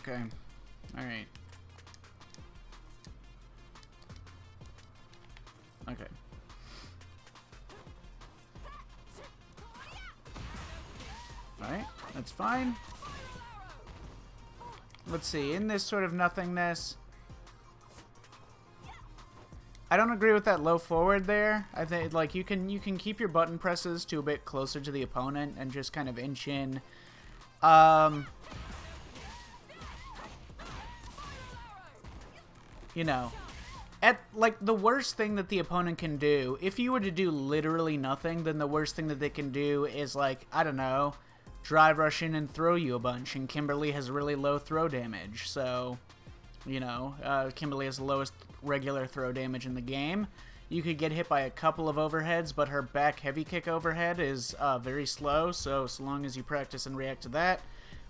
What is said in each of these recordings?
Okay. Alright. Okay. Alright, that's fine. Let's see, in this sort of nothingness, I don't agree with that low forward there. I think like you can keep your button presses to a bit closer to the opponent and just kind of inch in. You know, at like the worst thing that the opponent can do, if you were to do literally nothing, then the worst thing that they can do is like, I don't know, drive rush in and throw you a bunch, and Kimberly has really low throw damage, so, you know, Kimberly has the lowest regular throw damage in the game. You could get hit by a couple of overheads, but her back heavy kick overhead is very slow, so long as you practice and react to that.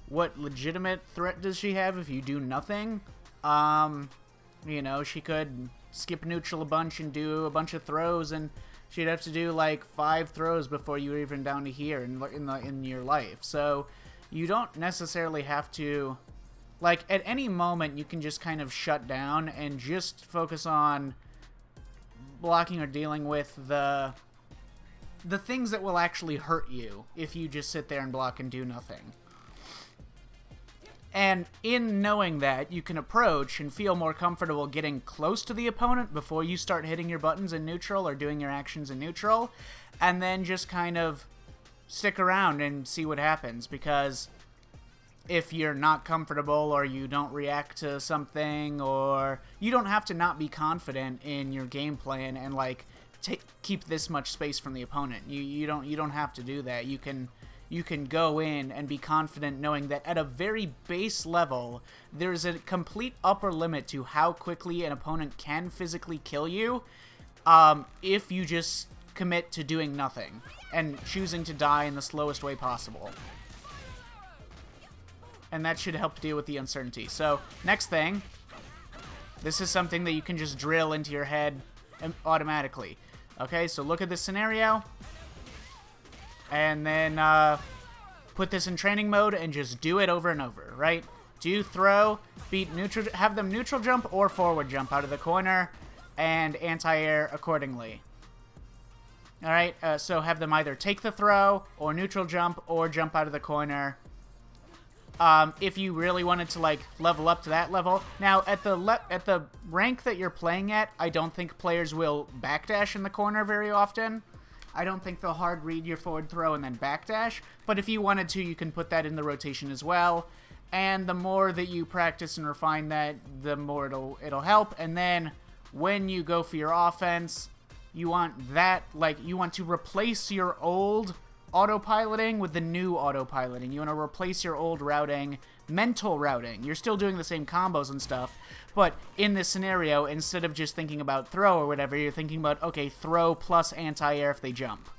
What legitimate threat does she have if you do nothing? You know, she could skip neutral a bunch and do a bunch of throws, and she'd have to do like 5 throws before you were even down to here in your life. So you don't necessarily have to, like, at any moment you can just kind of shut down and just focus on blocking or dealing with the things that will actually hurt you if you just sit there and block and do nothing. And in knowing that, you can approach and feel more comfortable getting close to the opponent before you start hitting your buttons in neutral or doing your actions in neutral, and then just kind of stick around and see what happens, because if you're not comfortable or you don't react to something, or you don't have to not be confident in your game plan and like keep this much space from the opponent. You don't have to do that. You can go in and be confident knowing that at a very base level, there's a complete upper limit to how quickly an opponent can physically kill you if you just commit to doing nothing and choosing to die in the slowest way possible. And that should help deal with the uncertainty. So, next thing, this is something that you can just drill into your head automatically. Okay, so look at this scenario. And then put this in training mode and just do it over and over, right? Do throw, beat neutral, have them neutral jump or forward jump out of the corner, and anti-air accordingly. All right, so have them either take the throw or neutral jump or jump out of the corner. If you really wanted to like level up to that level. Now at the rank that you're playing at, I don't think players will backdash in the corner very often. I don't think they'll hard read your forward throw and then backdash, but if you wanted to, you can put that in the rotation as well. And the more that you practice and refine that, the more it'll help. And then when you go for your offense, you want that, like, you want to replace your old autopiloting with the new autopiloting. You want to replace your old routing, mental routing. You're still doing the same combos and stuff, but in this scenario, instead of just thinking about throw or whatever, you're thinking about, okay, throw plus anti-air if they jump.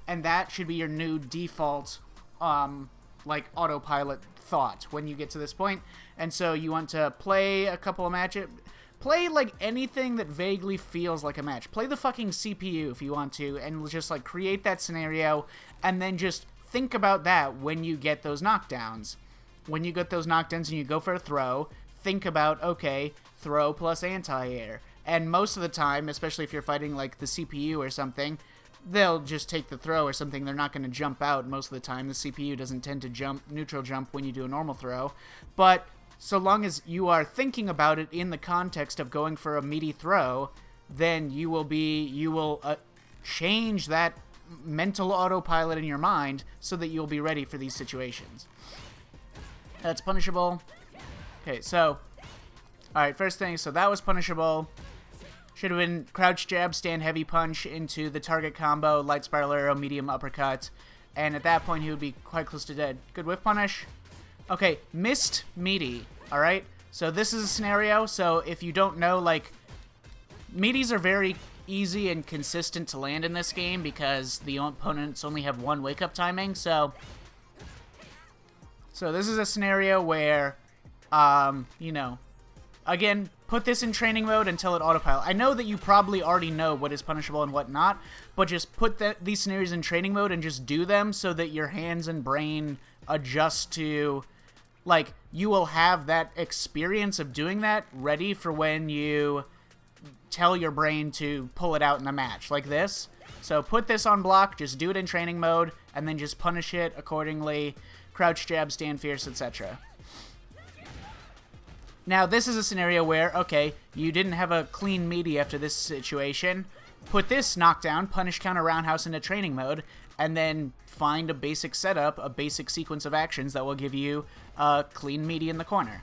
And that should be your new default, like, autopilot thought when you get to this point. And so you want to play a couple of matches. Play, like, anything that vaguely feels like a match. Play the fucking CPU if you want to, and just, like, create that scenario, and then just think about that when you get those knockdowns. When you get those knockdowns and you go for a throw, think about, okay, throw plus anti-air. And most of the time, especially if you're fighting, like, the CPU or something, they'll just take the throw or something. They're not going to jump out most of the time. The CPU doesn't tend to neutral jump when you do a normal throw. But so long as you are thinking about it in the context of going for a meaty throw, then you will change that mental autopilot in your mind so that you'll be ready for these situations. That's punishable. Okay, so, alright, first thing, so that was punishable. Should have been crouch jab, stand heavy punch into the target combo, light spiral arrow, medium uppercut, and at that point he would be quite close to dead. Good whiff punish. Okay, missed meaty, alright? So this is a scenario, so if you don't know, like, meaties are very easy and consistent to land in this game because the opponents only have one wake-up timing, so this is a scenario where, you know, again, put this in training mode until it autopilot. I know that you probably already know what is punishable and what not, but just put these scenarios in training mode and just do them so that your hands and brain adjust to like, you will have that experience of doing that ready for when you tell your brain to pull it out in the match, like this. So put this on block, just do it in training mode, and then just punish it accordingly. Crouch, jab, stand fierce, etc. Now, this is a scenario where, okay, you didn't have a clean meaty after this situation. Put this knockdown, punish, counter, roundhouse into training mode, and then find a basic setup, a basic sequence of actions that will give you a clean meaty in the corner.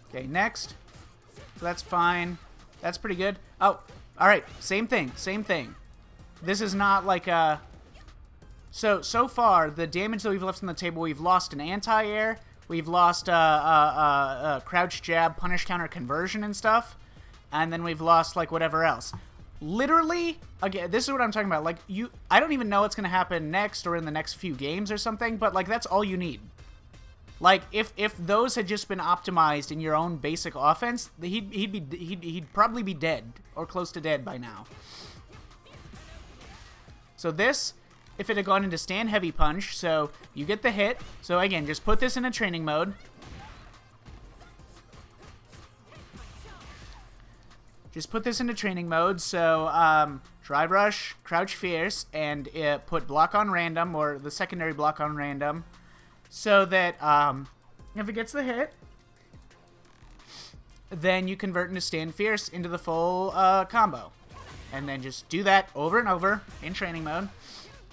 Okay, next. So that's fine. That's pretty good. Oh, alright, same thing, same thing. This is not like a... So far, the damage that we've left on the table, we've lost an anti-air, we've lost crouch jab, punish counter conversion and stuff, and then we've lost, like, whatever else. Literally, again, this is what I'm talking about. Like, I don't even know what's going to happen next or in the next few games or something, but, like, that's all you need. Like, if those had just been optimized in your own basic offense, he'd probably be dead or close to dead by now. So this, if it had gone into stand heavy punch, so you get the hit. So again, just put this in a training mode. Just put this into training mode. So drive rush, crouch fierce, and put block on random, or the secondary block on random, so that if it gets the hit, then you convert into stand fierce into the full combo. And then just do that over and over in training mode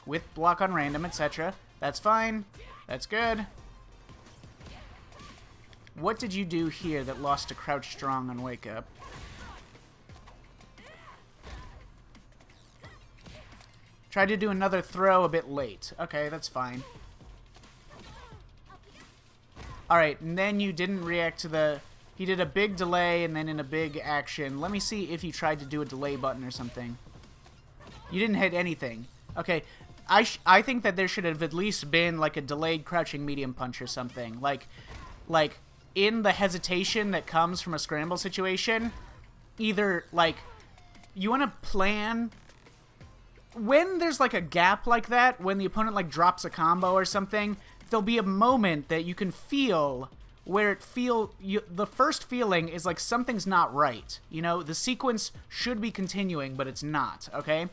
with block on random, etc. That's fine. That's good. What did you do here that lost to crouch strong on wake up? Tried to do another throw a bit late. Okay, that's fine. Alright, and then you didn't react to the... He did a big delay and then in a big action. Let me see if you tried to do a delay button or something. You didn't hit anything. Okay, I think that there should have at least been like a delayed crouching medium punch or something. Like in the hesitation that comes from a scramble situation, either like you want to plan... When there's like a gap like that, when the opponent like drops a combo or something, there'll be a moment that you can feel where the first feeling is like something's not right. You know, the sequence should be continuing, but it's not, okay?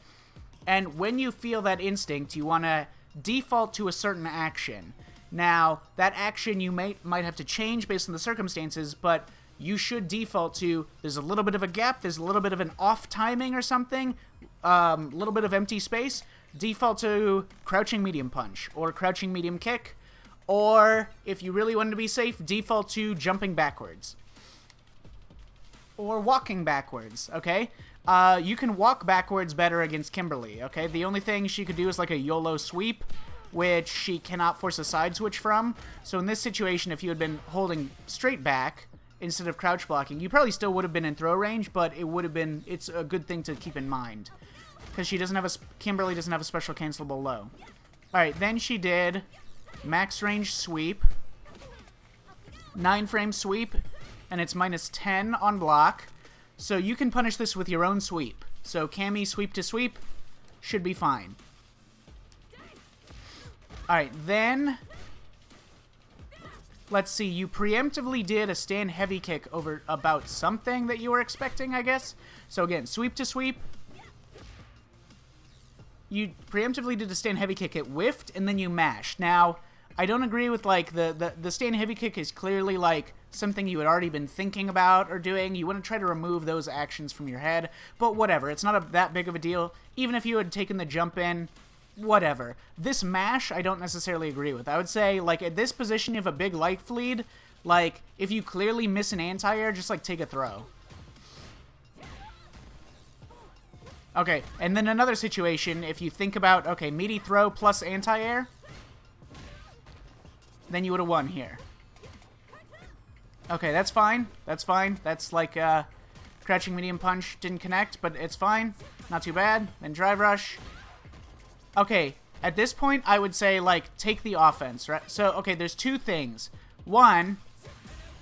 And when you feel that instinct, you want to default to a certain action. Now, that action you might have to change based on the circumstances, but you should default to, there's a little bit of a gap, there's a little bit of an off timing or something, a little bit of empty space, default to crouching medium punch, or crouching medium kick, or, if you really wanted to be safe, default to jumping backwards. Or walking backwards, okay? You can walk backwards better against Kimberly, okay? The only thing she could do is like a YOLO sweep, which she cannot force a side switch from. So in this situation, if you had been holding straight back instead of crouch blocking, you probably still would have been in throw range, but it would have been... It's a good thing to keep in mind. Because she doesn't have a... Kimberly doesn't have a special cancelable low. Alright, then she did... Max range sweep, 9-frame sweep, and it's -10 on block. So you can punish this with your own sweep. So Cammy sweep to sweep should be fine. Alright, then let's see, you preemptively did a stand heavy kick over about something that you were expecting, I guess. So again, sweep to sweep. You preemptively did a stand heavy kick, it whiffed, and then you mashed. Now, I don't agree with, like, the stand heavy kick is clearly, like, something you had already been thinking about or doing. You want to try to remove those actions from your head, but whatever. It's not that big of a deal. Even if you had taken the jump in, whatever. This mash, I don't necessarily agree with. I would say, like, at this position, you have a big life lead. Like, if you clearly miss an anti-air, just, like, take a throw. Okay, and then another situation, if you think about, okay, meaty throw plus anti-air, then you would have won here. Okay, that's fine. That's fine. That's like, crouching medium punch didn't connect, but it's fine. Not too bad. Then drive rush. Okay, at this point, I would say, like, take the offense, right? So, okay, there's two things. One,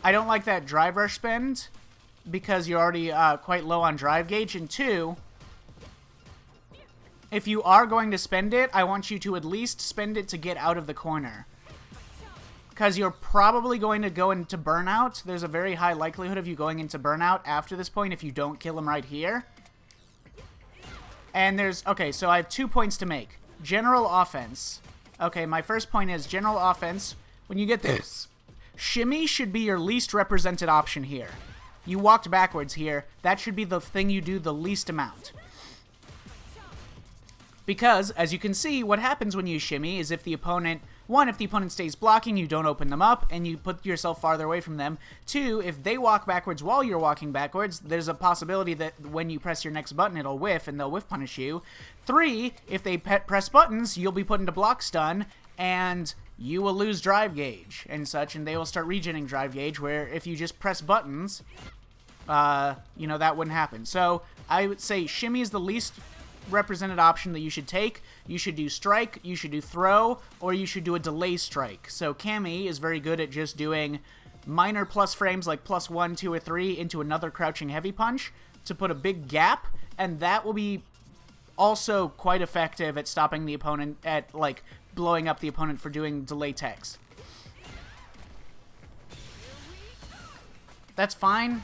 I don't like that drive rush spend because you're already quite low on drive gauge. And two, if you are going to spend it, I want you to at least spend it to get out of the corner. Because you're probably going to go into burnout. There's a very high likelihood of you going into burnout after this point if you don't kill him right here. And there's... Okay, so I have 2 points to make. General offense. Okay, my first point is general offense. When you get this, shimmy should be your least represented option here. You walked backwards here. That should be the thing you do the least amount. Because, as you can see, what happens when you shimmy is if the opponent... One, if the opponent stays blocking, you don't open them up, and you put yourself farther away from them. Two, if they walk backwards while you're walking backwards, there's a possibility that when you press your next button, it'll whiff, and they'll whiff punish you. Three, if they press buttons, you'll be put into block stun, and you will lose drive gauge and such, and they will start regenerating drive gauge, where if you just press buttons, you know, that wouldn't happen. So, I would say shimmy is the least represented option that you should take. You should do strike, you should do throw, or you should do a delay strike. So Cammy is very good at just doing minor plus frames like +1, 2, or 3 into another crouching heavy punch to put a big gap, and that will be also quite effective at stopping the opponent, at like blowing up the opponent for doing delay techs. That's fine.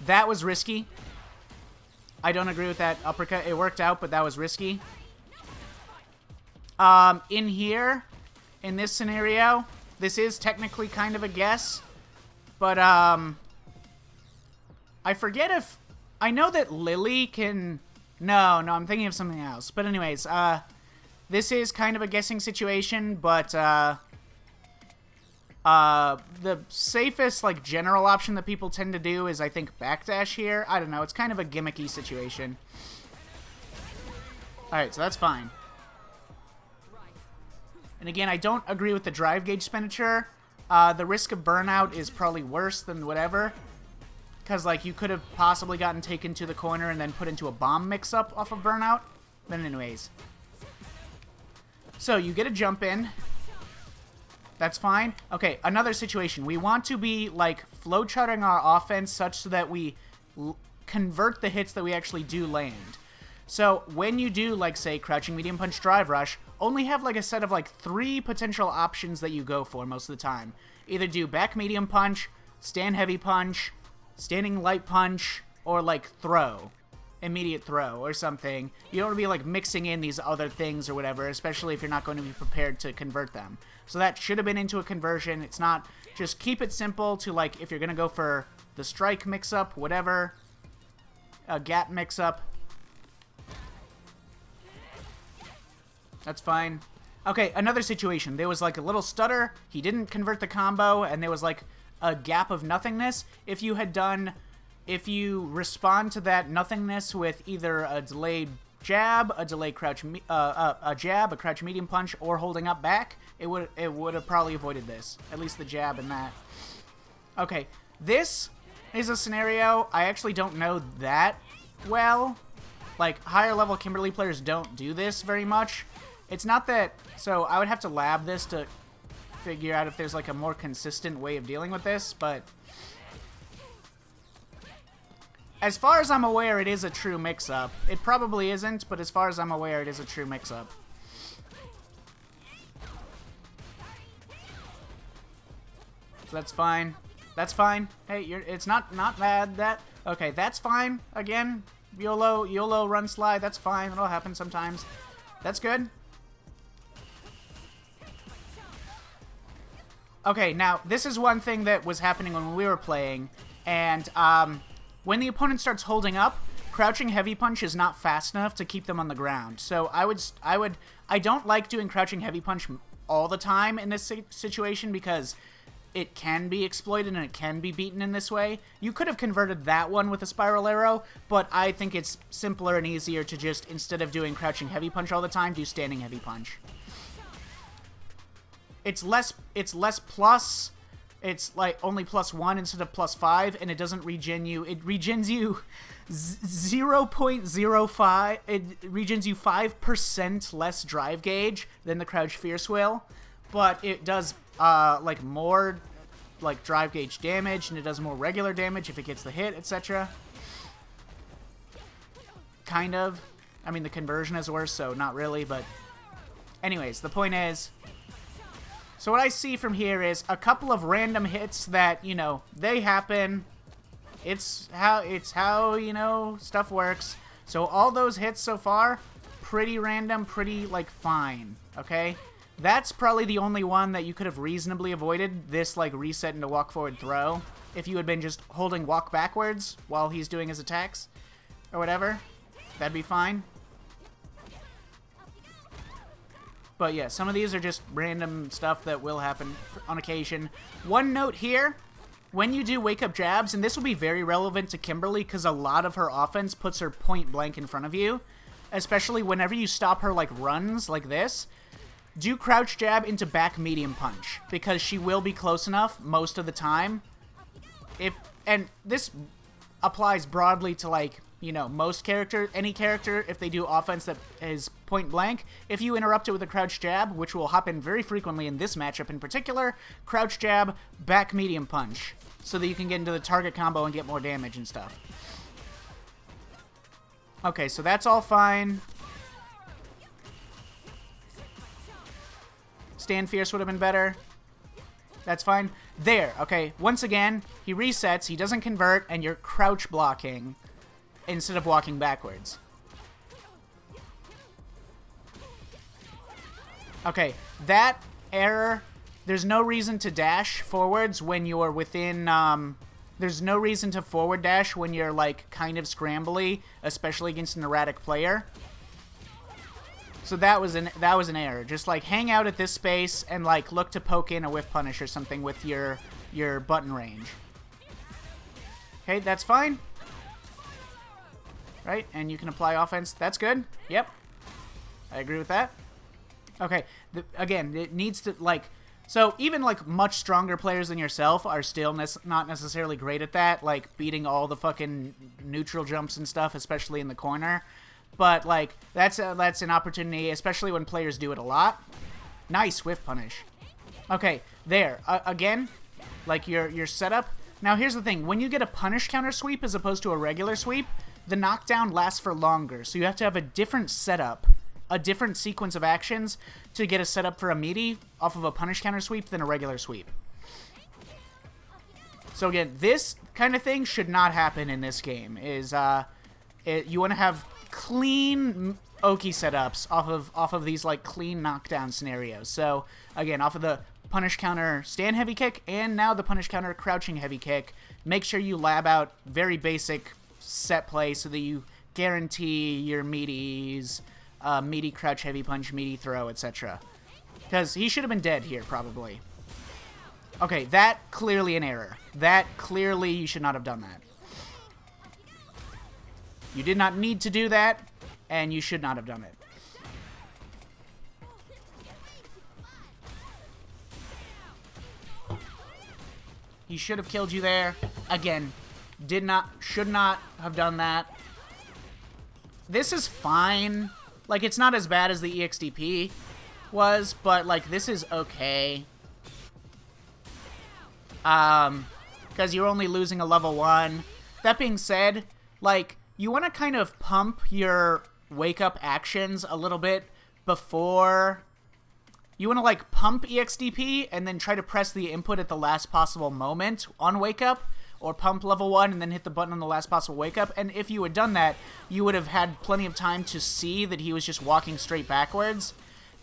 That was risky. I don't agree with that uppercut. It worked out, but that was risky. In here, in this scenario, this is technically kind of a guess, but, I forget if... I know that Lily can... No, I'm thinking of something else. But anyways, this is kind of a guessing situation, but, the safest, like, general option that people tend to do is, I think, backdash here. I don't know. It's kind of a gimmicky situation. Alright, so that's fine. And again, I don't agree with the drive gauge expenditure. The risk of burnout is probably worse than whatever. Because, like, you could have possibly gotten taken to the corner and then put into a bomb mix-up off of burnout. But anyways. So, you get a jump in. That's fine. Okay, another situation. We want to be, like, flowcharting our offense such so that we convert the hits that we actually do land. So, when you do, like, say, crouching medium punch drive rush, only have, like, a set of, like, 3 potential options that you go for most of the time. Either do back medium punch, stand heavy punch, standing light punch, or, like, throw. Immediate throw or something. You don't want to be, like, mixing in these other things or whatever, especially if you're not going to be prepared to convert them. So that should have been into a conversion. It's not. Just keep it simple to, like, if you're going to go for the strike mix-up, whatever, a gap mix-up. That's fine. Okay, another situation. There was, like, a little stutter. He didn't convert the combo, and there was, like, a gap of nothingness. If you had done... If you respond to that nothingness with either a delayed jab, a delayed crouch, a jab, a crouch medium punch, or holding up back, it would have probably avoided this. At least the jab and that. Okay, this is a scenario I actually don't know that well. Like, higher level Kimberly players don't do this very much. It's not that... So I would have to lab this to figure out if there's, like, a more consistent way of dealing with this, but... As far as I'm aware, it is a true mix-up. It probably isn't, but as far as I'm aware, it is a true mix-up. So that's fine. That's fine. Hey, it's not bad, that... Okay, that's fine. Again, YOLO run slide, that's fine. It'll happen sometimes. That's good. Okay, now, this is one thing that was happening when we were playing, and, when the opponent starts holding up, crouching heavy punch is not fast enough to keep them on the ground. So I don't like doing crouching heavy punch all the time in this situation because it can be exploited and it can be beaten in this way. You could have converted that one with a spiral arrow, but I think it's simpler and easier to just, instead of doing crouching heavy punch all the time, do standing heavy punch. It's less plus... It's like only +1 instead of +5, and it doesn't regen you. It regens you 0.05. It regens you 5% less drive gauge than the Crouch Fierce will, but it does like more like drive gauge damage, and it does more regular damage if it gets the hit, etc. Kind of. I mean, the conversion is worse, so not really, but... Anyways, the point is... So what I see from here is a couple of random hits that, you know, they happen. It's how, you know, stuff works. So all those hits so far, pretty random, pretty, like, fine, okay? That's probably the only one that you could have reasonably avoided, this, like, reset into walk forward throw, if you had been just holding walk backwards while he's doing his attacks, or whatever. That'd be fine. But yeah, some of these are just random stuff that will happen on occasion. One note here, when you do wake up jabs, and this will be very relevant to Kimberly because a lot of her offense puts her point blank in front of you, especially whenever you stop her like runs like this, do crouch jab into back medium punch because she will be close enough most of the time. And this applies broadly to like, you know, any character, if they do offense that is point blank, if you interrupt it with a crouch jab, which will happen very frequently in this matchup in particular, crouch jab, back medium punch, so that you can get into the target combo and get more damage and stuff. Okay, so that's all fine. Stand fierce would have been better. That's fine. There, okay, once again, he resets, he doesn't convert, and you're crouch blocking instead of walking backwards. Okay, that error, there's no reason to dash forwards when you're within, there's no reason to forward dash when you're, like, kind of scrambly, especially against an erratic player. So that was an error. Just, like, hang out at this space and, like, look to poke in a whiff punish or something with your button range. Okay, that's fine. Right, and you can apply offense. That's good. Yep. I agree with that. Okay, again, it needs to, like... So, even, like, much stronger players than yourself are still not necessarily great at that, like, beating all the fucking neutral jumps and stuff, especially in the corner. But, like, that's an opportunity, especially when players do it a lot. Nice whiff punish. Okay, there. Again, like, your setup. Now, here's the thing. When you get a punish counter sweep as opposed to a regular sweep, the knockdown lasts for longer, so you have to have a different setup, a different sequence of actions to get a setup for a meaty off of a punish counter sweep than a regular sweep. So again, this kind of thing should not happen in this game. You want to have clean Oki setups off of these like clean knockdown scenarios. So again, off of the punish counter stand heavy kick and now the punish counter crouching heavy kick, make sure you lab out very basic set play so that you guarantee your meaties, meaty crouch heavy punch, meaty throw, etc. Because he should have been dead here, probably. Okay, that clearly an error. That clearly you should not have done that. You did not need to do that, and you should not have done it. He should have killed you there. Again, should not have done that. This is fine. Like, it's not as bad as the EXDP was, but, like, this is okay. Because you're only losing a level 1. That being said, like, you want to kind of pump your wake-up actions a little bit before... You want to, like, pump EXDP and then try to press the input at the last possible moment on wake-up, or pump level 1 and then hit the button on the last possible wake-up. And if you had done that, you would have had plenty of time to see that he was just walking straight backwards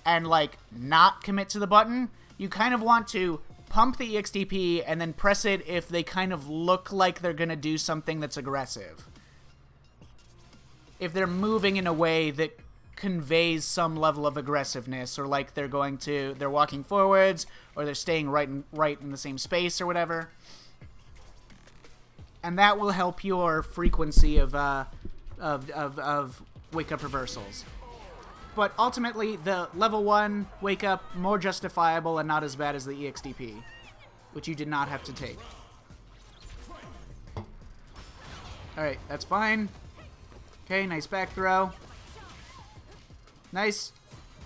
and, like, not commit to the button. You kind of want to pump the EXDP and then press it if they kind of look like they're going to do something that's aggressive. If they're moving in a way that conveys some level of aggressiveness, or like they're walking forwards, or they're staying right in the same space or whatever. And that will help your frequency of wake-up reversals. But ultimately, the level 1 wake-up, more justifiable and not as bad as the EXDP, which you did not have to take. Alright, that's fine. Okay, nice back throw. Nice.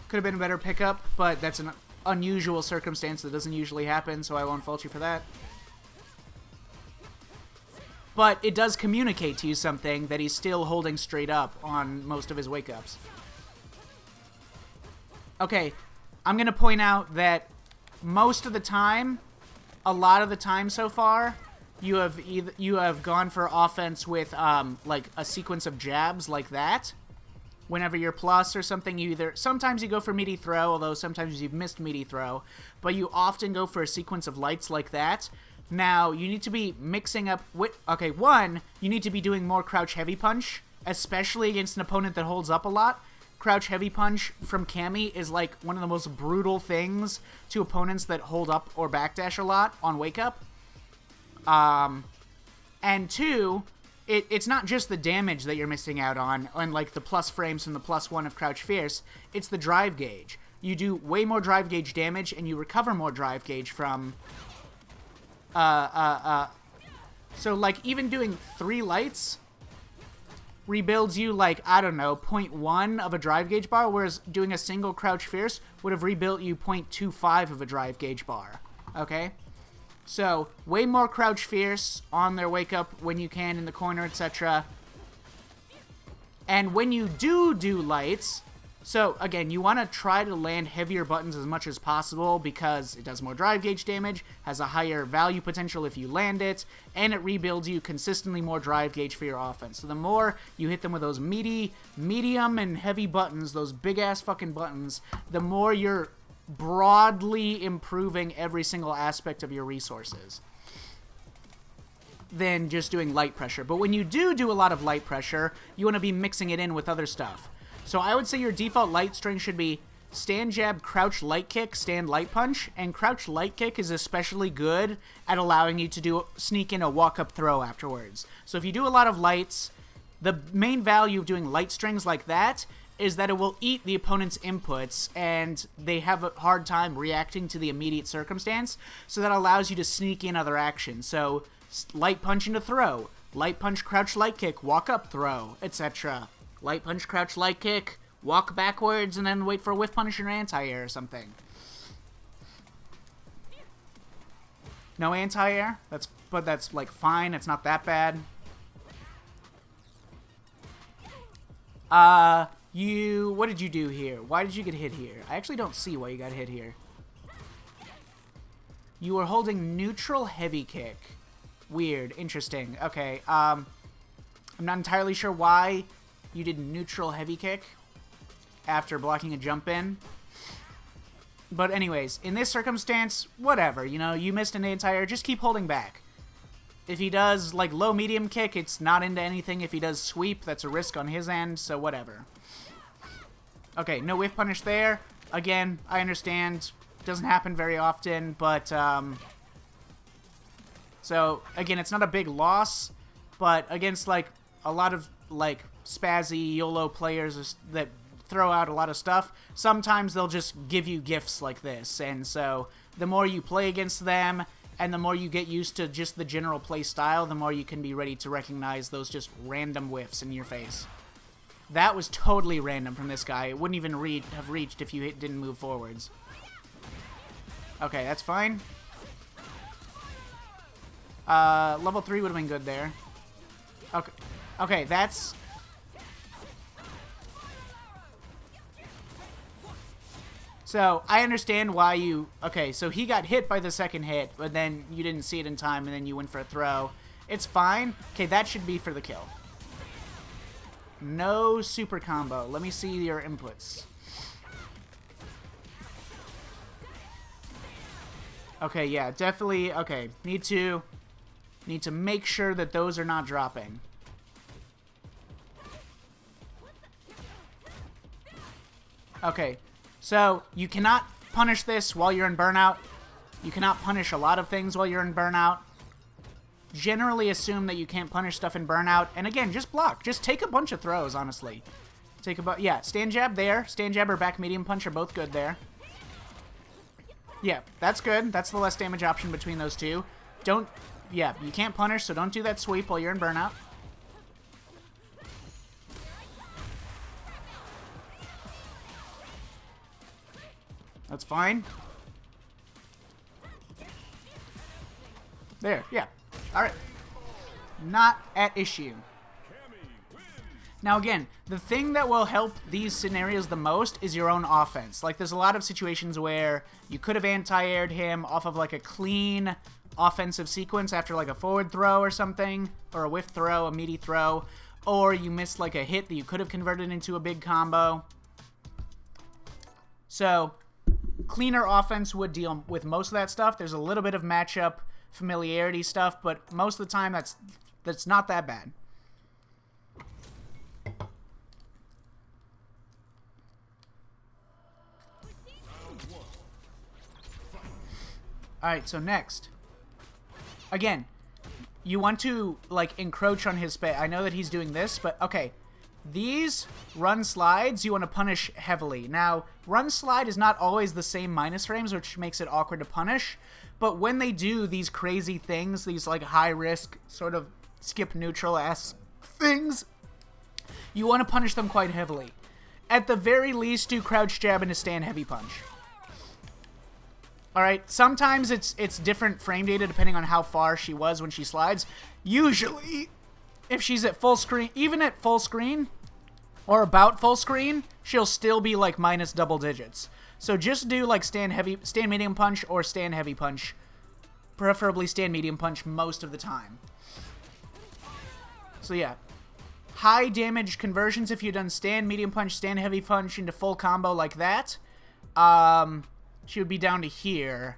Could have been a better pickup, but that's an unusual circumstance that doesn't usually happen, so I won't fault you for that. but it does communicate to you something that he's still holding straight up on most of his wake-ups. Okay, I'm going to point out that most of the time, a lot of the time so far, you have gone for offense with like a sequence of jabs like that. Whenever you're plus or something, sometimes you go for meaty throw, although sometimes you've missed meaty throw, but you often go for a sequence of lights like that. Now, you need to be mixing up okay, one, you need to be doing more crouch heavy punch, especially against an opponent that holds up a lot. Crouch heavy punch from Cammy is like one of the most brutal things to opponents that hold up or backdash a lot on wake up. And two, it's not just the damage that you're missing out on like the plus frames from the +1 of Crouch Fierce, it's the drive gauge. You do way more drive gauge damage and you recover more drive gauge from so like even doing 3 lights rebuilds you like, I don't know, 0.1 of a drive gauge bar, whereas doing a single Crouch Fierce would have rebuilt you 0.25 of a drive gauge bar. Okay? So, way more Crouch Fierce on their wake up when you can in the corner, etc. And when you do lights, so again, you want to try to land heavier buttons as much as possible because it does more drive gauge damage, has a higher value potential if you land it, and it rebuilds you consistently more drive gauge for your offense. So the more you hit them with those meaty, medium, and heavy buttons, those big-ass fucking buttons, the more you're broadly improving every single aspect of your resources than just doing light pressure. But when you do a lot of light pressure, you want to be mixing it in with other stuff. So I would say your default light string should be stand jab, crouch light kick, stand light punch, and crouch light kick is especially good at allowing you to sneak in a walk-up throw afterwards. So if you do a lot of lights, the main value of doing light strings like that is that it will eat the opponent's inputs, and they have a hard time reacting to the immediate circumstance, so that allows you to sneak in other actions. So, light punch into throw, light punch, crouch, light kick, walk up throw, etc. Light punch, crouch, light kick, walk backwards, and then wait for a whiff punish or anti-air or something. No anti-air? But that's, like, fine, it's not that bad. What did you do here? Why did you get hit here? I actually don't see why you got hit here. You were holding neutral heavy kick. Weird. Interesting. Okay, I'm not entirely sure why you did neutral heavy kick after blocking a jump in. But anyways, in this circumstance, whatever. You know, you missed an anti-air, just keep holding back. If he does, like, low-medium kick, it's not into anything. If he does sweep, that's a risk on his end, so whatever. Okay, no whiff punish there. Again, I understand. Doesn't happen very often, but, so, again, it's not a big loss, but against, like, a lot of, like, spazzy YOLO players that throw out a lot of stuff, sometimes they'll just give you gifts like this, and so the more you play against them, and the more you get used to just the general play style, the more you can be ready to recognize those just random whiffs in your face. That was totally random from this guy. It wouldn't even have reached if you didn't move forwards. Okay, that's fine. Level 3 would have been good there. Okay, okay, that's... So, I understand why you... Okay, so he got hit by the second hit, but then you didn't see it in time, and then you went for a throw. It's fine. Okay, that should be for the kill. No super combo. Let me see your inputs. Okay, yeah, definitely... Okay, need to make sure that those are not dropping. Okay. So, you cannot punish this while you're in burnout. You cannot punish a lot of things while you're in burnout. Generally assume that you can't punish stuff in burnout. And again, just block. Just take a bunch of throws, honestly. Yeah, stand jab there. Stand jab or back medium punch are both good there. Yeah, that's good. That's the less damage option between those two. Yeah, you can't punish, so don't do that sweep while you're in burnout. That's fine. There, yeah. Alright. Not at issue. Now again, the thing that will help these scenarios the most is your own offense. Like, there's a lot of situations where you could have anti-aired him off of like a clean offensive sequence after like a forward throw or something, or a whiff throw, a meaty throw, or you missed like a hit that you could have converted into a big combo. So, cleaner offense would deal with most of that stuff. There's a little bit of matchup familiarity stuff, but most of the time that's not that bad. Alright, so next. Again, you want to, like, encroach on his space. I know that he's doing this, but, okay. These run slides, you want to punish heavily. Now, run slide is not always the same minus frames, which makes it awkward to punish. But when they do these crazy things, these, like, high-risk, sort of skip-neutral-ass things, you want to punish them quite heavily. At the very least, do crouch jab and a stand heavy punch. Alright, sometimes it's different frame data depending on how far she was when she slides. Usually, if she's at full screen, even at full screen, or about full screen, she'll still be like minus double digits. So just do like stand medium punch, or stand heavy punch. Preferably stand medium punch most of the time. So yeah. High damage conversions if you've done stand medium punch, stand heavy punch into full combo like that. She would be down to here.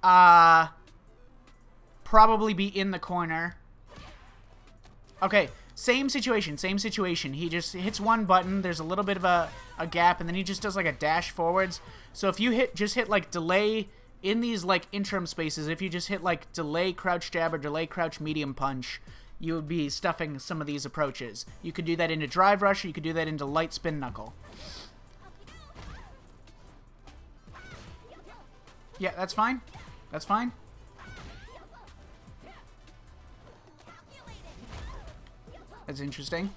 Probably be in the corner. Okay, same situation. He just hits one button, there's a little bit of a gap, and then he just does like a dash forwards. So if you just hit like delay in these like interim spaces, if you just hit like delay crouch jab or delay crouch medium punch, you would be stuffing some of these approaches. You could do that into drive rush, or you could do that into light spin knuckle. Yeah, that's fine. That's fine. That's interesting.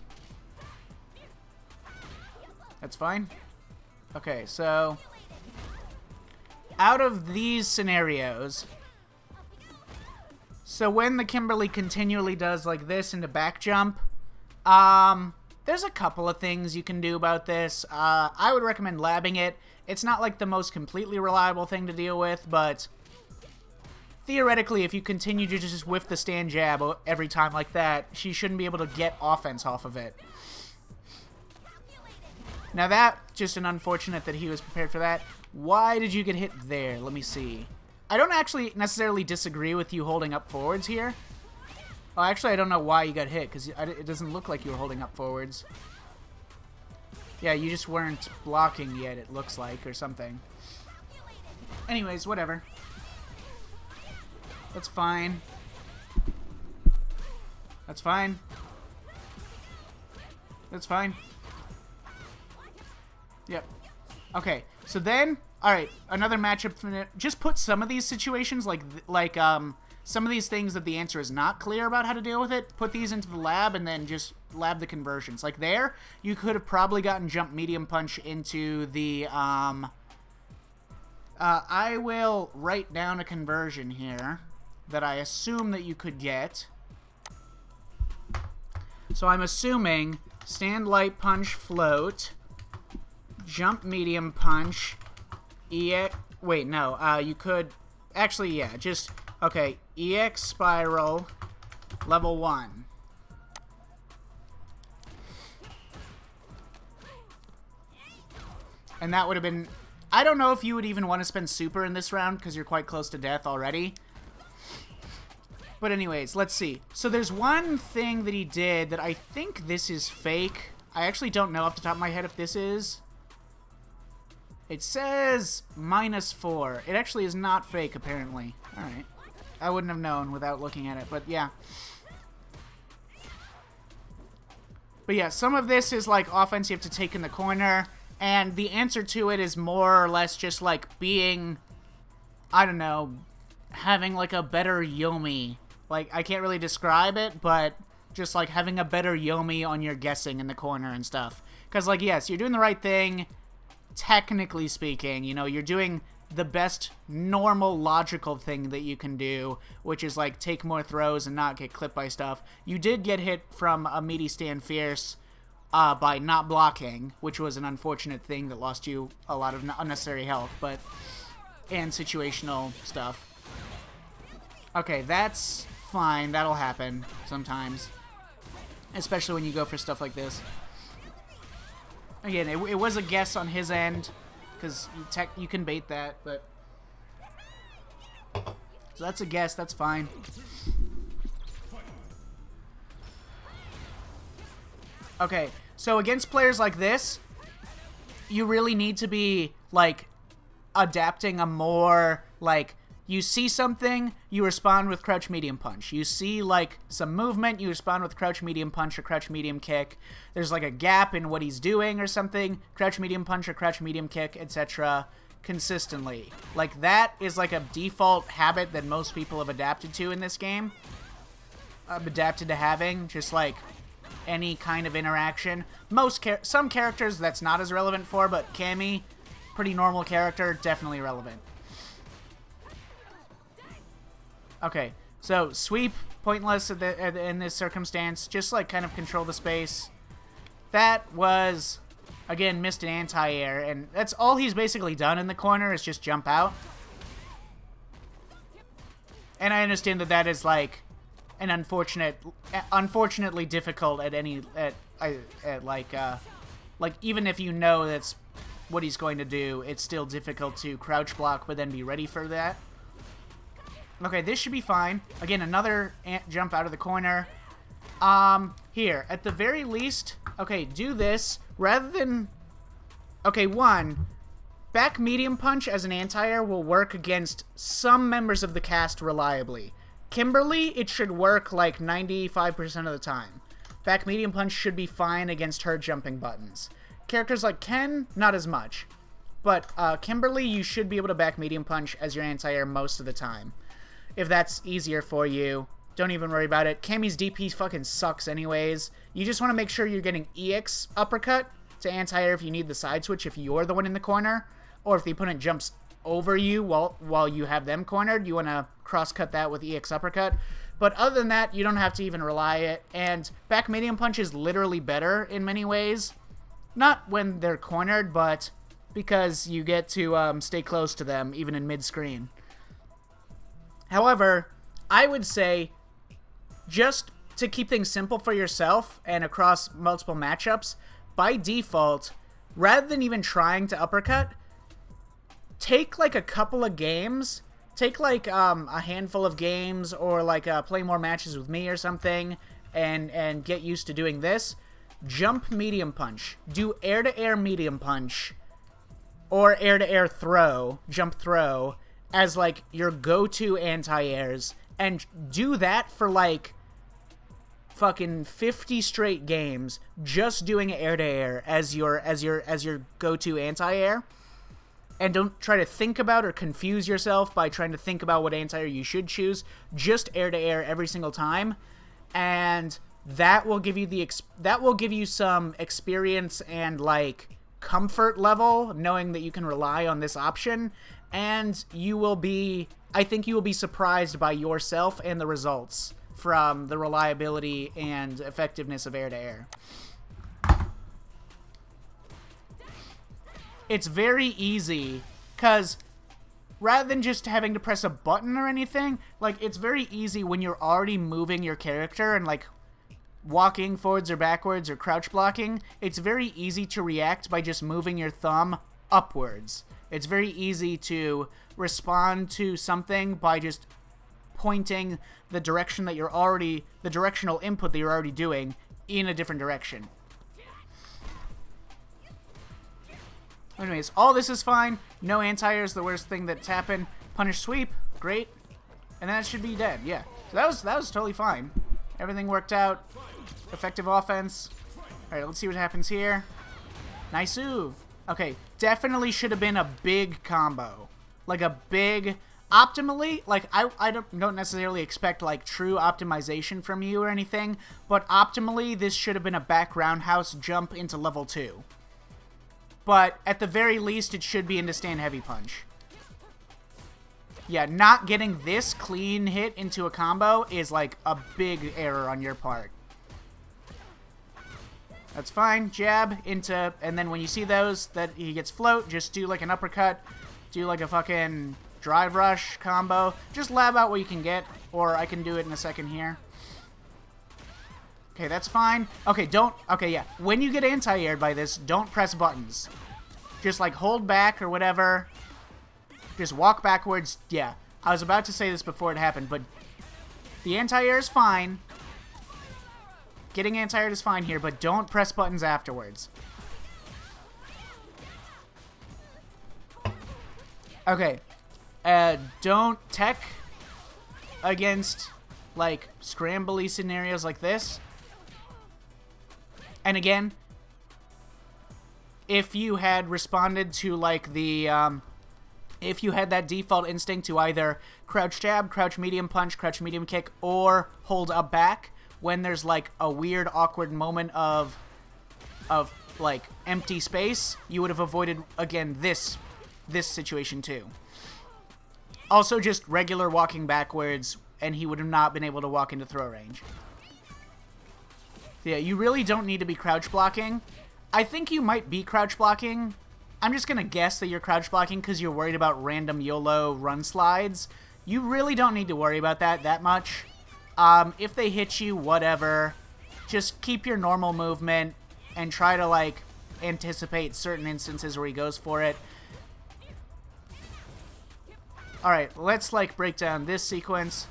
That's fine. Okay, so out of these scenarios, so when the Kimberly continually does like this into back jump, there's a couple of things you can do about this. I would recommend labbing it. It's not like the most completely reliable thing to deal with, but theoretically, if you continue to just whiff the stand jab every time like that, she shouldn't be able to get offense off of it. Now that, just an unfortunate that he was prepared for that. Why did you get hit there? Let me see. I don't actually necessarily disagree with you holding up forwards here. Oh, actually, I don't know why you got hit, because it doesn't look like you were holding up forwards. Yeah, you just weren't blocking yet, it looks like, or something. Anyways, whatever. That's fine. That's fine. That's fine. Yep. Okay, so then, alright, another matchup. Just put some of these situations, like some of these things that the answer is not clear about how to deal with it, put these into the lab and then just lab the conversions. Like there, you could have probably gotten jump medium punch into the, I will write down a conversion here that I assume that you could get. So I'm assuming stand light punch float, jump medium punch, wait, no, you could, actually, yeah, just, okay, EX spiral, level 1. And that would have been, I don't know if you would even want to spend super in this round because you're quite close to death already. But anyways, let's see. So there's one thing that he did that I think this is fake. I actually don't know off the top of my head if this is. It says -4. It actually is not fake, apparently. Alright. I wouldn't have known without looking at it, but yeah. But yeah, some of this is like offense you have to take in the corner, and the answer to it is more or less just like being, I don't know, having like a better Yomi. Like, I can't really describe it, but just like having a better Yomi on your guessing in the corner and stuff. Because like, yes, you're doing the right thing, technically speaking, you know, you're doing the best normal logical thing that you can do, which is like take more throws and not get clipped by stuff. You did get hit from a meaty stand fierce by not blocking, which was an unfortunate thing that lost you a lot of unnecessary health, and situational stuff. Okay, that's fine. That'll happen sometimes, especially when you go for stuff like this. Again, it was a guess on his end, because you can bait that, but... So that's a guess, that's fine. Okay, so against players like this, you really need to be, like, adapting a more, like... You see something, you respond with crouch medium punch. You see, like, some movement, you respond with crouch medium punch or crouch medium kick. There's, like, a gap in what he's doing or something. Crouch medium punch or crouch medium kick, etc. consistently. Like, that is, like, a default habit that most people have adapted to in this game. Adapted to having, just, like, any kind of interaction. Some characters that's not as relevant for, but Cammy, pretty normal character, definitely relevant. Okay, so sweep, pointless in this circumstance. Just, like, kind of control the space. That was, again, missed an anti-air, and that's all he's basically done in the corner is just jump out. And I understand that that is, like, an unfortunately difficult like, even if you know that's what he's going to do, it's still difficult to crouch block, but then be ready for that. Okay, this should be fine. Again, another jump out of the corner. Here, at the very least, okay, do this rather than... Okay, back medium punch as an anti-air will work against some members of the cast reliably. Kimberly, it should work like 95% of the time. Back medium punch should be fine against her jumping buttons. Characters like Ken, not as much. But Kimberly, you should be able to back medium punch as your anti-air most of the time. If that's easier for you, don't even worry about it. Cammy's DP fucking sucks anyways. You just want to make sure you're getting EX uppercut to anti-air if you need the side switch if you're the one in the corner. Or if the opponent jumps over you while you have them cornered, you want to cross-cut that with EX uppercut. But other than that, you don't have to even rely it. And back medium punch is literally better in many ways. Not when they're cornered, but because you get to stay close to them even in mid-screen. However, I would say, just to keep things simple for yourself and across multiple matchups, by default, rather than even trying to uppercut, take like a couple of games, take like a handful of games, or like play more matches with me or something, and get used to doing this. Jump medium punch. Do air-to-air medium punch, or air-to-air throw, jump throw, as, like, your go-to anti-airs, and do that for, like, fucking 50 straight games, just doing air-to-air as your go-to anti-air, and don't try to think about or confuse yourself by trying to think about what anti-air you should choose. Just air-to-air every single time, and that will give you some experience and, like, comfort level, knowing that you can rely on this option. And I think you will be surprised by yourself and the results from the reliability and effectiveness of air-to-air. It's very easy, because rather than just having to press a button or anything, like, it's very easy when you're already moving your character and, like, walking forwards or backwards or crouch blocking, it's very easy to react by just moving your thumb upwards. It's very easy to respond to something by just pointing the direction that the directional input that you're already doing in a different direction. Anyways, all this is fine. No anti-air is the worst thing that's happened. Punish sweep, great. And that should be dead, yeah. So that was totally fine. Everything worked out. Effective offense. Alright, let's see what happens here. Nice-oo. Okay, definitely should have been a big combo. Like a big... Optimally, like, I don't necessarily expect, like, true optimization from you or anything, but optimally, this should have been a back roundhouse jump into level 2. But, at the very least, it should be into stand heavy punch. Yeah, not getting this clean hit into a combo is like a big error on your part. That's fine. Jab into, and then when you see those that he gets float, just do like an uppercut, do like a fucking drive rush combo. Just lab out what you can get, or I can do it in a second here. Okay, that's fine. Okay, don't, okay, yeah. When you get anti-aired by this, don't press buttons. Just like hold back or whatever. Just walk backwards. Yeah, I was about to say this before it happened, but the anti-air is fine. Getting anti-aired is fine here, but don't press buttons afterwards. Okay. Don't tech against, like, scrambly scenarios like this. And again, if you had responded to, like, the, if you had that default instinct to either crouch jab, crouch medium punch, crouch medium kick, or hold up back when there's like a weird, awkward moment of like empty space, you would have avoided again this situation too. Also, just regular walking backwards, and he would have not been able to walk into throw range. Yeah, you really don't need to be crouch blocking. I think you might be crouch blocking. I'm just going to guess that you're crouch blocking because you're worried about random YOLO run slides. You really don't need to worry about that much. If they hit you, whatever. Just keep your normal movement and try to, like, anticipate certain instances where he goes for it. Alright, let's, like, break down this sequence.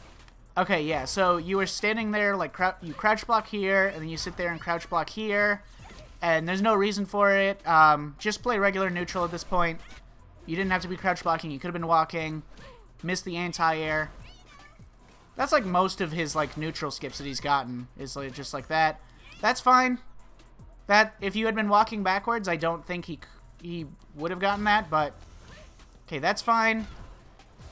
Okay, yeah, so you were standing there, like, you crouch block here, and then you sit there and crouch block here. And there's no reason for it. Just play regular neutral at this point. You didn't have to be crouch blocking. You could have been walking. Missed the anti-air. That's like most of his like neutral skips that he's gotten. Is like just like that. That's fine. That if you had been walking backwards, I don't think he would have gotten that. But okay, that's fine.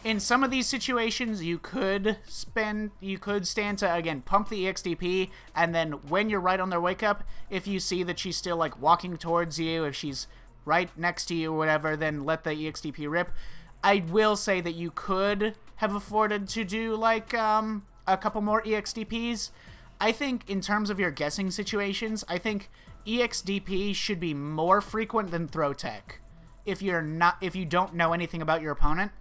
In some of these situations, you could stand to, again, pump the EXDP, and then when you're right on their wake up, if you see that she's still, like, walking towards you, if she's right next to you or whatever, then let the EXDP rip. I will say that you could have afforded to do, like, a couple more EXDPs. I think, in terms of your guessing situations, I think EXDP should be more frequent than throw tech. If you don't know anything about your opponent.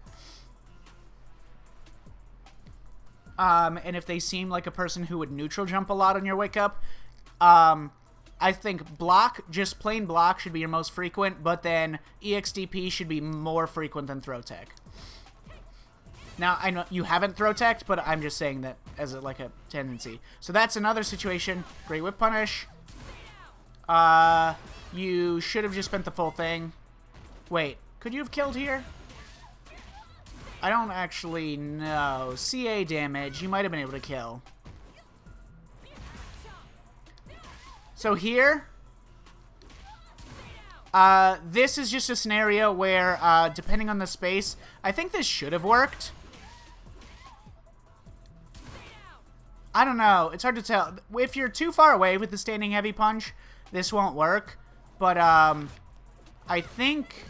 And if they seem like a person who would neutral jump a lot on your wake up, I think block, just plain block, should be your most frequent, but then EXDP should be more frequent than throw tech. Now, I know you haven't throw teched, but I'm just saying that as like a tendency. So that's another situation. Great whip punish. You should have just spent the full thing. Wait, could you have killed here? I don't actually know. CA damage, you might have been able to kill. So here, this is just a scenario where, depending on the space, I think this should have worked. I don't know. It's hard to tell. If you're too far away with the standing heavy punch, this won't work. But, I think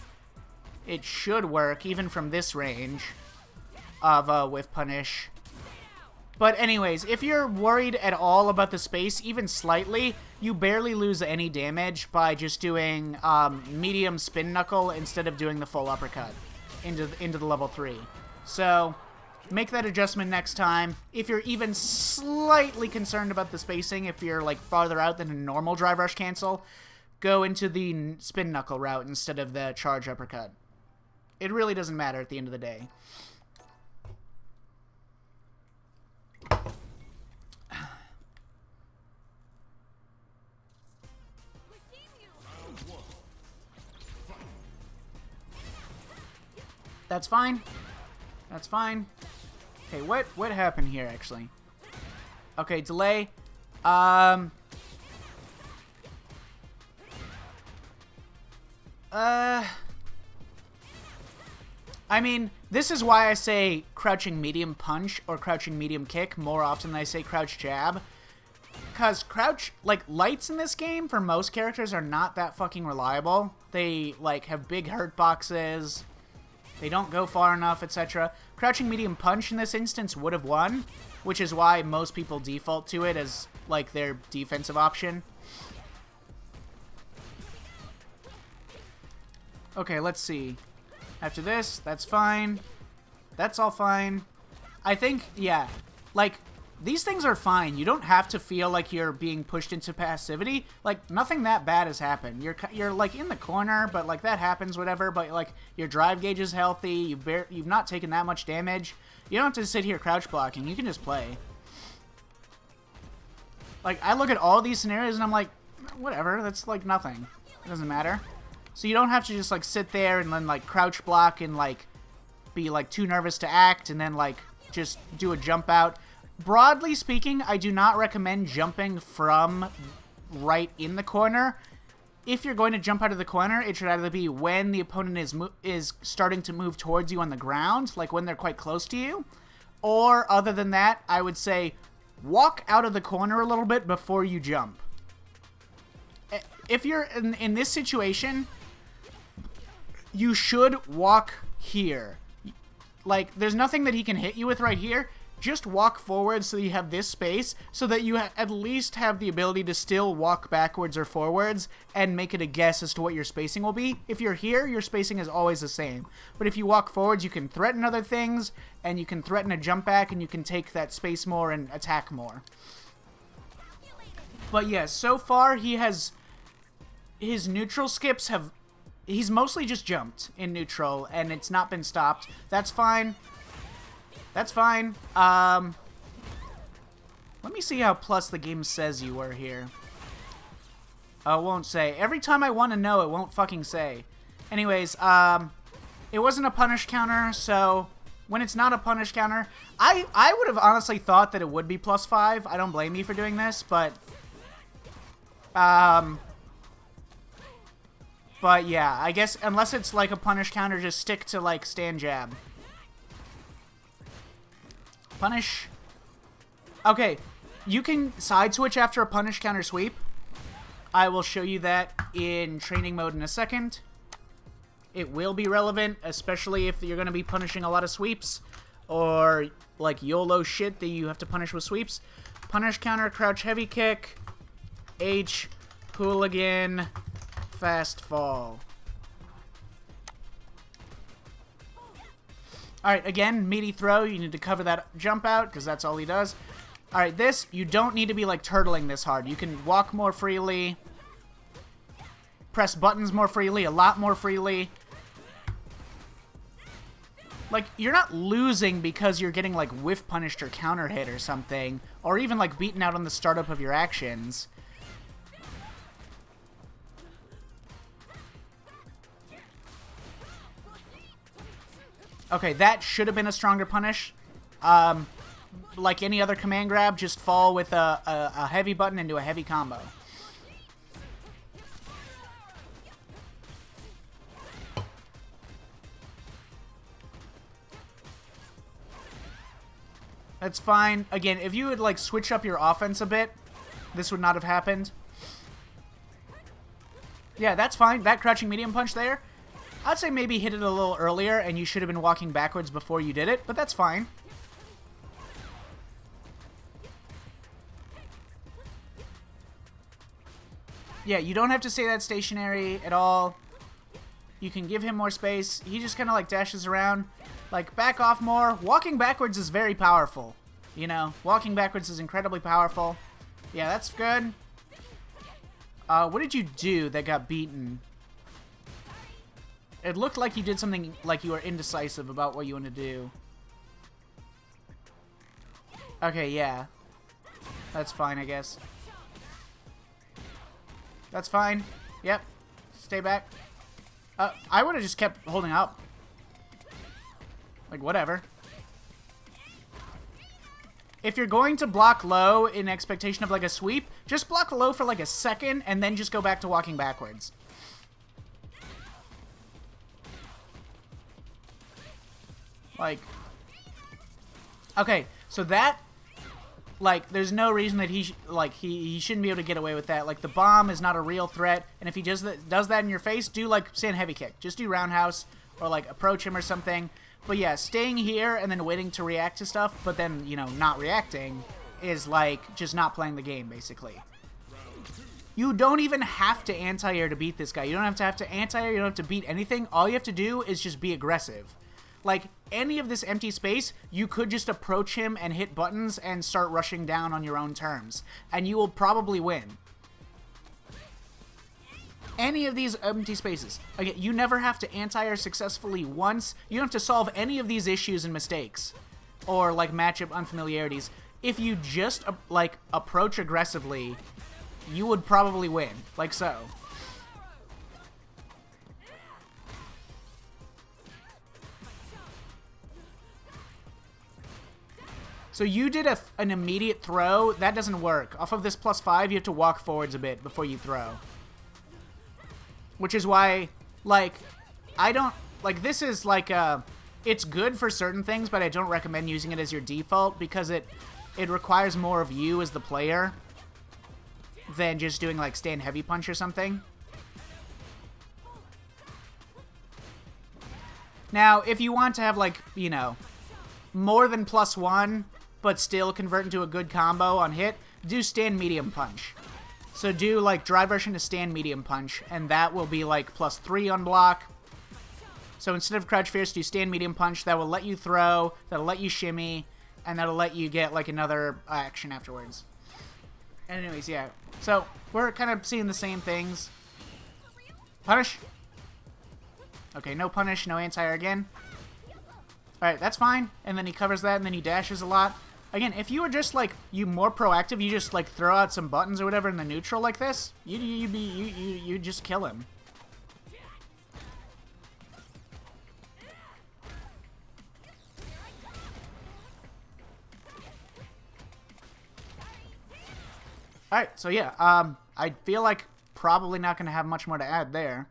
it should work, even from this range of whiff punish. But anyways, if you're worried at all about the space, even slightly, you barely lose any damage by just doing medium spin knuckle instead of doing the full uppercut into the level 3. So make that adjustment next time. If you're even slightly concerned about the spacing, if you're like farther out than a normal drive rush cancel, go into the spin knuckle route instead of the charge uppercut. It really doesn't matter at the end of the day. That's fine. That's fine. Okay, what happened here, actually? Okay, delay. I mean, this is why I say crouching medium punch or crouching medium kick more often than I say crouch jab. Because crouch, like, lights in this game for most characters are not that fucking reliable. They, like, have big hurt boxes. They don't go far enough, etc. Crouching medium punch in this instance would have won, which is why most people default to it as, like, their defensive option. Okay, let's see. After this, that's fine. That's all fine. I think, yeah, like, these things are fine. You don't have to feel like you're being pushed into passivity. Like, nothing that bad has happened. You're like, in the corner, but, like, that happens, whatever. But, like, your drive gauge is healthy. You've not taken that much damage. You don't have to sit here crouch blocking. You can just play. Like, I look at all these scenarios, and I'm like, whatever. That's, like, nothing. It doesn't matter. So you don't have to just, like, sit there and then, like, crouch block and, like, be, like, too nervous to act and then, like, just do a jump out. Broadly speaking, I do not recommend jumping from right in the corner. If you're going to jump out of the corner, it should either be when the opponent is starting to move towards you on the ground, like when they're quite close to you. Or, other than that, I would say walk out of the corner a little bit before you jump. If you're in this situation, you should walk here. Like, there's nothing that he can hit you with right here. Just walk forward so you have this space so that you at least have the ability to still walk backwards or forwards and make it a guess as to what your spacing will be. If you're here, your spacing is always the same. But if you walk forwards, you can threaten other things, and you can threaten a jump back, and you can take that space more and attack more. But yeah, so far he has... His neutral skips have... He's mostly just jumped in neutral, and it's not been stopped. That's fine. That's fine. Let me see how plus the game says you were here. Oh, it won't say. Every time I want to know, it won't fucking say. Anyways, it wasn't a punish counter, so when it's not a punish counter, I would have honestly thought that it would be +5. I don't blame you for doing this, but yeah, I guess unless it's like a punish counter, just stick to like stand jab. Punish. Okay, you can side switch after a punish counter sweep. I will show you that in training mode in a second. It will be relevant, especially if you're going to be punishing a lot of sweeps or like YOLO shit that you have to punish with sweeps. Punish counter, crouch heavy kick, H, hooligan, fast fall. Alright, again, meaty throw. You need to cover that jump out, because that's all he does. Alright, this, you don't need to be, like, turtling this hard. You can walk more freely, press buttons more freely, a lot more freely. Like, you're not losing because you're getting, like, whiff punished or counter hit or something, or even, like, beaten out on the startup of your actions. Okay, that should have been a stronger punish. Like any other command grab, just fall with a heavy button into a heavy combo. That's fine. Again, if you would like switch up your offense a bit, this would not have happened. Yeah, that's fine. That crouching medium punch there, I'd say maybe hit it a little earlier and you should have been walking backwards before you did it, but that's fine. Yeah, you don't have to stay that stationary at all. You can give him more space. He just kind of like dashes around. Like, back off more. Walking backwards is very powerful. You know, walking backwards is incredibly powerful. Yeah, that's good. What did you do that got beaten? It looked like you did something like you were indecisive about what you want to do. Okay, yeah. That's fine, I guess. That's fine. Yep. Stay back. I would have just kept holding up. Like, whatever. If you're going to block low in expectation of, like, a sweep, just block low for, like, a second and then just go back to walking backwards. Like, okay, so that, like, there's no reason that he shouldn't be able to get away with that. Like, the bomb is not a real threat, and if he does that in your face, do, like, stand heavy kick. Just do roundhouse, or like approach him or something. But yeah, staying here and then waiting to react to stuff, but then, you know, not reacting is like just not playing the game, basically. You don't even have to anti-air to beat this guy. You don't have to anti-air, you don't have to beat anything. All you have to do is just be aggressive. Like, any of this empty space, you could just approach him and hit buttons and start rushing down on your own terms. And you will probably win. Any of these empty spaces. Again, you never have to anti-air successfully once. You don't have to solve any of these issues and mistakes. Or, like, matchup unfamiliarities. If you just, like, approach aggressively, you would probably win. Like so. So you did an immediate throw. That doesn't work. Off of this +5, you have to walk forwards a bit before you throw. Which is why, like, I don't... Like, this is, like, it's good for certain things, but I don't recommend using it as your default because it requires more of you as the player than just doing, like, stand heavy punch or something. Now, if you want to have, like, you know, more than +1... but still convert into a good combo on hit, do stand medium punch. So do like dry version to stand medium punch, and that will be like +3 on block. So instead of crouch fierce, do stand medium punch. That will let you throw, that'll let you shimmy, and that'll let you get like another action afterwards. Anyways, yeah. So we're kind of seeing the same things. Punish. Okay, no punish, no anti-air again. Alright, that's fine. And then he covers that, and then he dashes a lot. Again, if you were just, like, more proactive, you just, like, throw out some buttons or whatever in the neutral like this, you just kill him. Alright, so yeah, I feel like probably not going to have much more to add there.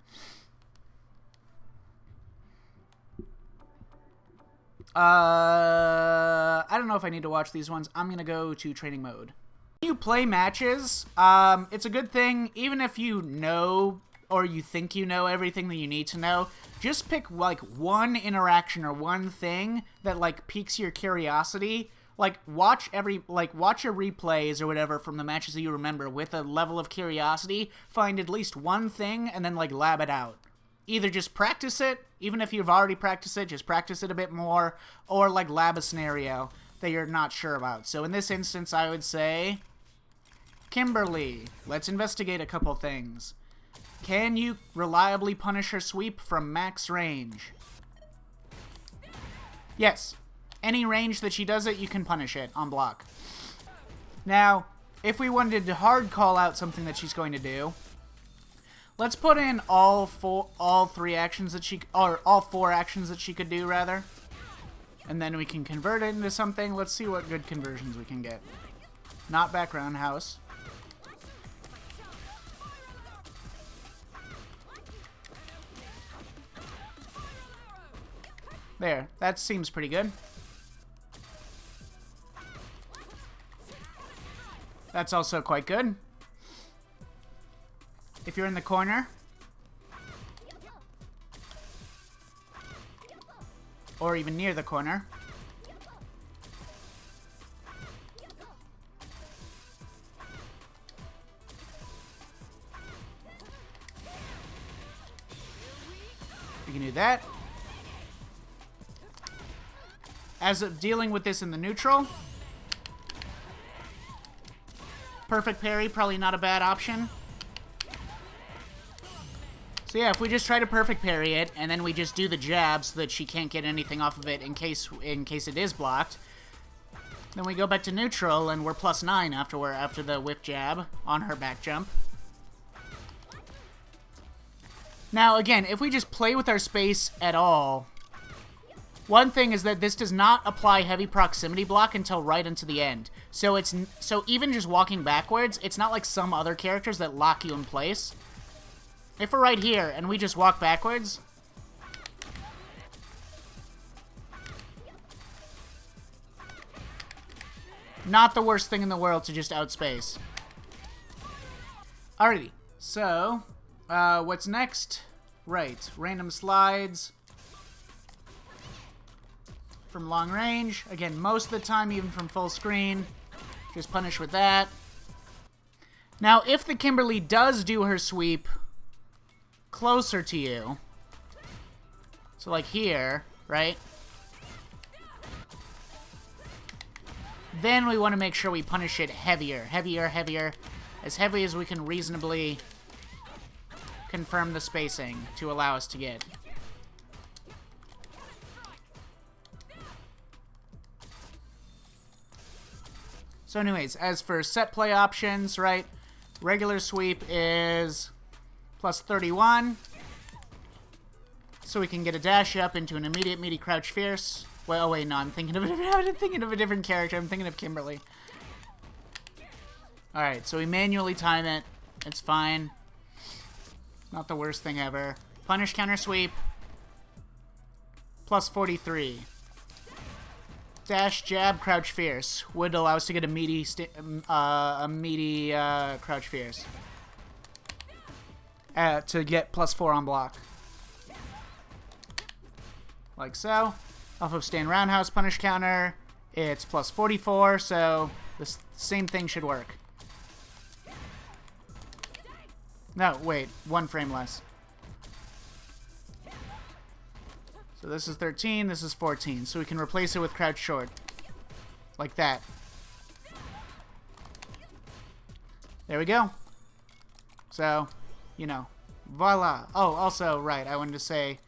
I don't know if I need to watch these ones. I'm going to go to training mode. When you play matches, it's a good thing, even if you know or you think you know everything that you need to know, just pick, like, one interaction or one thing that, like, piques your curiosity. Like, watch your replays or whatever from the matches that you remember with a level of curiosity. Find at least one thing and then, like, lab it out. Either just practice it, even if you've already practiced it, just practice it a bit more, or like lab a scenario that you're not sure about. So in this instance, I would say, Kimberly, let's investigate a couple things. Can you reliably punish her sweep from max range? Yes. Any range that she does it, you can punish it on block. Now, if we wanted to hard call out something that she's going to do, let's put in all four actions that she could do, rather. And then we can convert it into something. Let's see what good conversions we can get. Not background house. There, that seems pretty good. That's also quite good. If you're in the corner, or even near the corner, you can do that. As of dealing with this in the neutral, perfect parry, probably not a bad option. So yeah, if we just try to perfect parry it, and then we just do the jab so that she can't get anything off of it in case it is blocked, then we go back to neutral, and we're +9 after the whip jab on her back jump. Now, again, if we just play with our space at all, one thing is that this does not apply heavy proximity block until right into the end. So even just walking backwards, it's not like some other characters that lock you in place. If we're right here and we just walk backwards, not the worst thing in the world to just outspace. Alrighty, so what's next? Right, random slides. from long range. Again, most of the time, even from full screen, just punish with that. Now, if the Kimberly does do her sweep closer to you, so like here, right? Then we want to make sure we punish it heavier, heavier, heavier. As heavy as we can reasonably confirm the spacing to allow us to get. So anyways, as for set play options, right? Regular sweep is plus 31. So we can get a dash up into an immediate meaty crouch fierce. Well, oh wait, no, I'm thinking of a different character. I'm thinking of Kimberly. Alright, so we manually time it. It's fine. Not the worst thing ever. Punish counter sweep. Plus 43. Dash, jab, crouch fierce. Would allow us to get a meaty crouch fierce. To get plus 4 on block. Like so. Off of stand roundhouse punish counter, it's plus 44, so the same thing should work. No, wait, 1 frame less. So this is 13, this is 14, so we can replace it with crouch short. Like that. There we go. So, you know, voila. Oh, also, right, I wanted to say,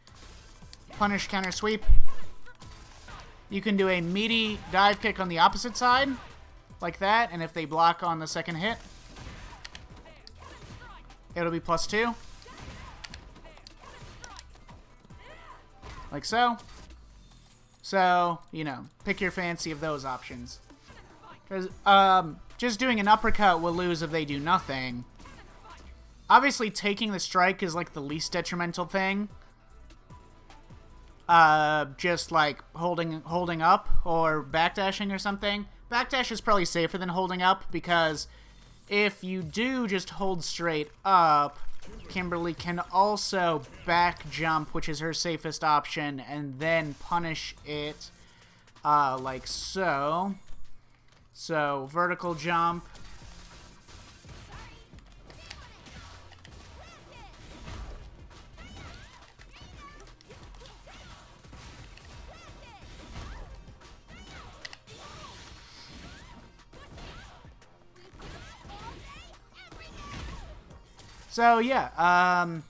punish counter sweep. You can do a meaty dive kick on the opposite side, like that, and if they block on the second hit, it'll be plus 2. Like so. So, you know, pick your fancy of those options. Because, just doing an uppercut will lose if they do nothing. Obviously, taking the strike is, like, the least detrimental thing. Just like holding up or backdashing or something. Backdash is probably safer than holding up because if you do just hold straight up, Kimberly can also back jump, which is her safest option, and then punish it like so. So vertical jump. So, yeah,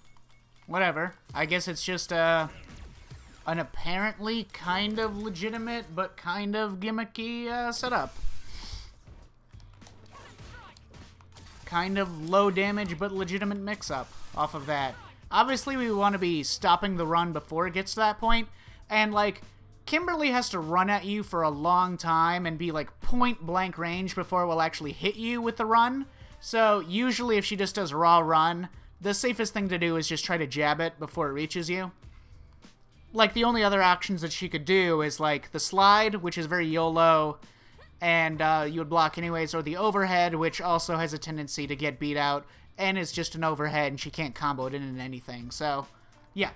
whatever. I guess it's just, an apparently kind of legitimate, but kind of gimmicky, setup. Kind of low damage, but legitimate mix-up off of that. Obviously, we want to be stopping the run before it gets to that point, and, like, Kimberly has to run at you for a long time and be, like, point-blank range before it will actually hit you with the run. So, usually if she just does raw run, the safest thing to do is just try to jab it before it reaches you. Like, the only other actions that she could do is, like, the slide, which is very YOLO, and you would block anyways, or the overhead, which also has a tendency to get beat out, and is just an overhead, and she can't combo it into anything. So, yeah.